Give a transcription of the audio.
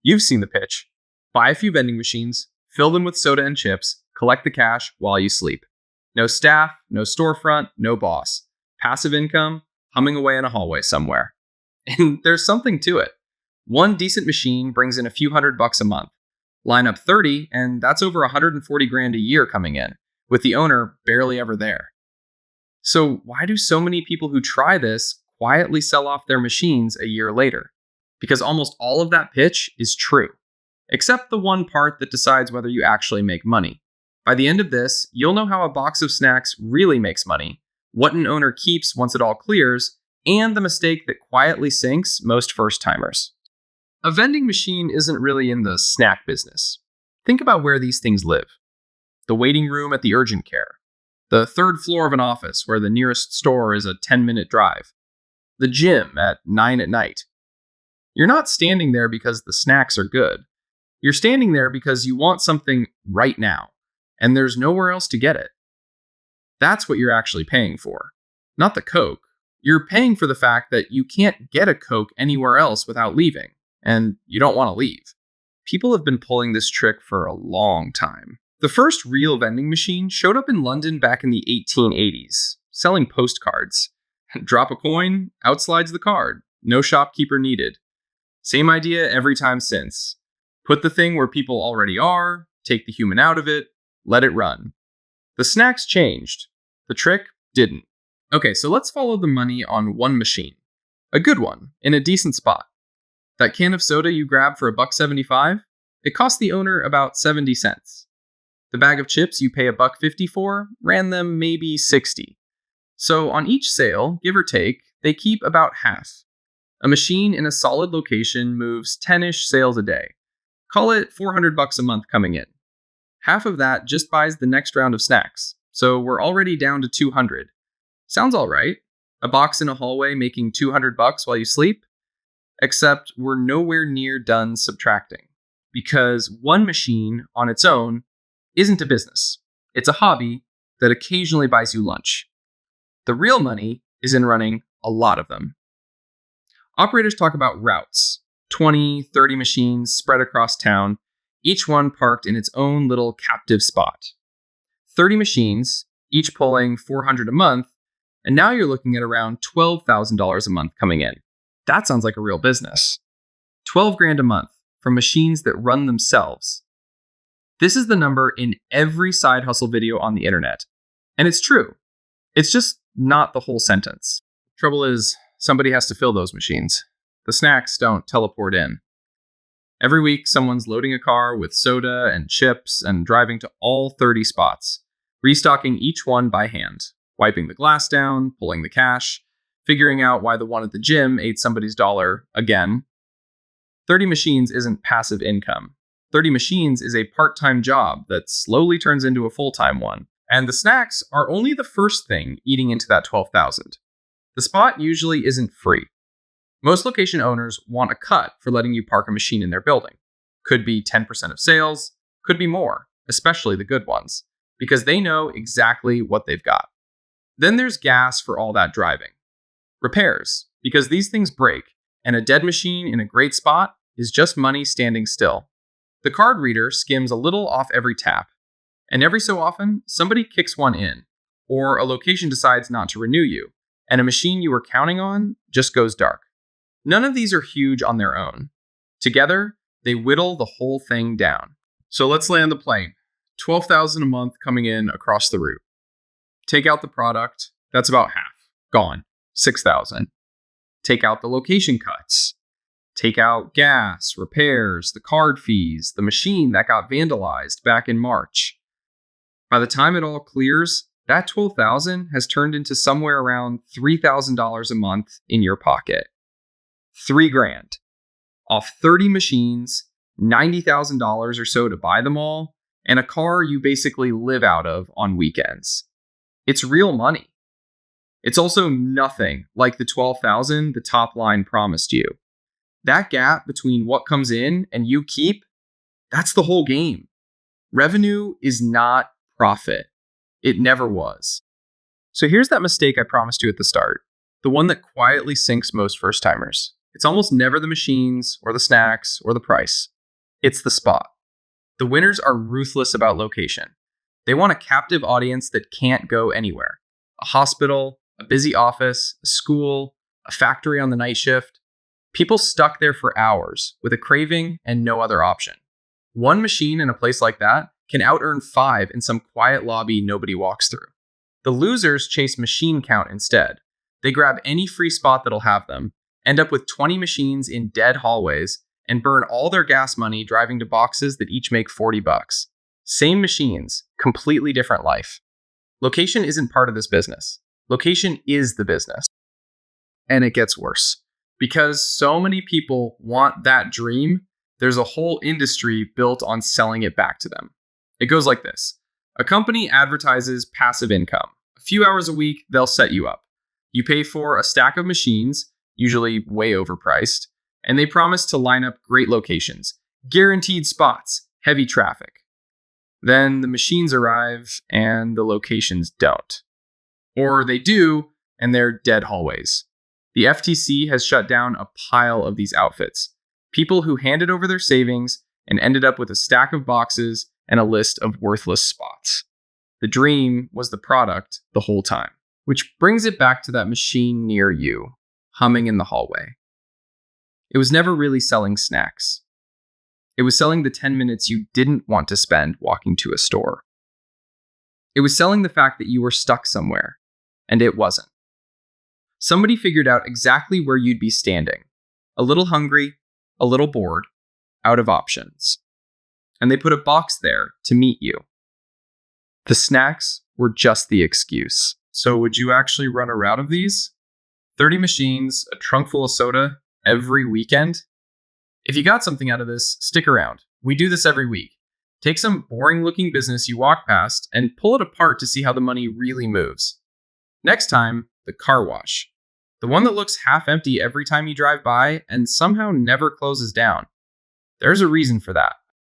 You've seen the pitch. Buy a few vending machines, fill them with soda and chips, collect the cash while you sleep. No staff, no storefront, no boss. Passive income, humming away in a hallway somewhere. And there's something to it. One decent machine brings in a few $100 a month. Line up 30, and that's over 140 grand a year coming in, with the owner barely ever there. So why do so many people who try this quietly sell off their machines a year later? Because almost all of that pitch is true, except the one part that decides whether you actually make money. By the end of this, you'll know how a box of snacks really makes money, what an owner keeps once it all clears, and the mistake that quietly sinks most first-timers. A vending machine isn't really in the snack business. Think about where these things live. The waiting room at the urgent care. The third floor of an office where the nearest store is a 10-minute drive. The gym at 9 at night. You're not standing there because the snacks are good. You're standing there because you want something right now, and there's nowhere else to get it. That's what you're actually paying for, not the Coke. You're paying for the fact that you can't get a Coke anywhere else without leaving, and you don't want to leave. People have been pulling this trick for a long time. The first real vending machine showed up in London back in the 1880s, selling postcards. Drop a coin, out slides the card. No shopkeeper needed. Same idea every time since. Put the thing where people already are, take the human out of it, let it run. The snacks changed. The trick didn't. Okay, so let's follow the money on one machine. A good one, in a decent spot. That can of soda you grab for $1.75, it cost the owner about 70 cents. The bag of chips you pay $1.50 for ran them maybe 60. So on each sale, give or take, they keep about half. A machine in a solid location moves 10-ish sales a day. Call it $400 a month coming in. Half of that just buys the next round of snacks, so we're already down to 200. Sounds all right. A box in a hallway making $200 while you sleep? Except we're nowhere near done subtracting. Because one machine on its own isn't a business. It's a hobby that occasionally buys you lunch. The real money is in running a lot of them. Operators talk about routes, 20, 30 machines spread across town, each one parked in its own little captive spot. 30 machines, each pulling $400 a month, and now you're looking at around $12,000 a month coming in. That sounds like a real business. 12 grand a month from machines that run themselves. This is the number in every side hustle video on the internet. And it's true. It's just not the whole sentence. Trouble is, somebody has to fill those machines. The snacks don't teleport in. Every week, someone's loading a car with soda and chips and driving to all 30 spots, restocking each one by hand, wiping the glass down, pulling the cash, figuring out why the one at the gym ate somebody's dollar again. 30 machines isn't passive income. 30 machines is a part-time job that slowly turns into a full-time one. And the snacks are only the first thing eating into that 12,000. The spot usually isn't free. Most location owners want a cut for letting you park a machine in their building. Could be 10% of sales, could be more, especially the good ones, because they know exactly what they've got. Then there's gas for all that driving. Repairs, because these things break, and a dead machine in a great spot is just money standing still. The card reader skims a little off every tap, and every so often, somebody kicks one in, or a location decides not to renew you, and a machine you were counting on just goes dark. None of these are huge on their own. Together, they whittle the whole thing down. So let's land the plane. $12,000 a month coming in across the route. Take out the product, that's about half. Gone. $6,000. Take out the location cuts. Take out gas, repairs, the card fees, the machine that got vandalized back in March. By the time it all clears, that $12,000 has turned into somewhere around $3,000 a month in your pocket. $3,000 off 30 machines, $90,000 or so to buy them all, and a car you basically live out of on weekends. It's real money. It's also nothing like the $12,000 the top line promised you. That gap between what comes in and you keep, that's the whole game. Revenue is not profit. It never was. So here's that mistake I promised you at the start, the one that quietly sinks most first-timers. It's almost never the machines or the snacks or the price. It's the spot. The winners are ruthless about location. They want a captive audience that can't go anywhere. A hospital, a busy office, a school, a factory on the night shift. People stuck there for hours with a craving and no other option. One machine in a place like that can out-earn 5 in some quiet lobby nobody walks through. The losers chase machine count instead. They grab any free spot that'll have them, end up with 20 machines in dead hallways, and burn all their gas money driving to boxes that each make $40. Same machines, completely different life. Location isn't part of this business. Location is the business. And it gets worse. Because so many people want that dream, there's a whole industry built on selling it back to them. It goes like this. A company advertises passive income. A few hours a week, they'll set you up. You pay for a stack of machines, usually way overpriced, and they promise to line up great locations, guaranteed spots, heavy traffic. Then the machines arrive and the locations don't. Or they do, and they're dead hallways. The FTC has shut down a pile of these outfits. People who handed over their savings and ended up with a stack of boxes and a list of worthless spots. The dream was the product the whole time. Which brings it back to that machine near you, humming in the hallway. It was never really selling snacks. It was selling the 10 minutes you didn't want to spend walking to a store. It was selling the fact that you were stuck somewhere, and it wasn't. Somebody figured out exactly where you'd be standing, a little hungry, a little bored, out of options. And they put a box there to meet you. The snacks were just the excuse. So would you actually run a route of these? 30 machines, a trunk full of soda, every weekend? If you got something out of this, stick around. We do this every week. Take some boring-looking business you walk past and pull it apart to see how the money really moves. Next time, the car wash. The one that looks half empty every time you drive by and somehow never closes down. There's a reason for that.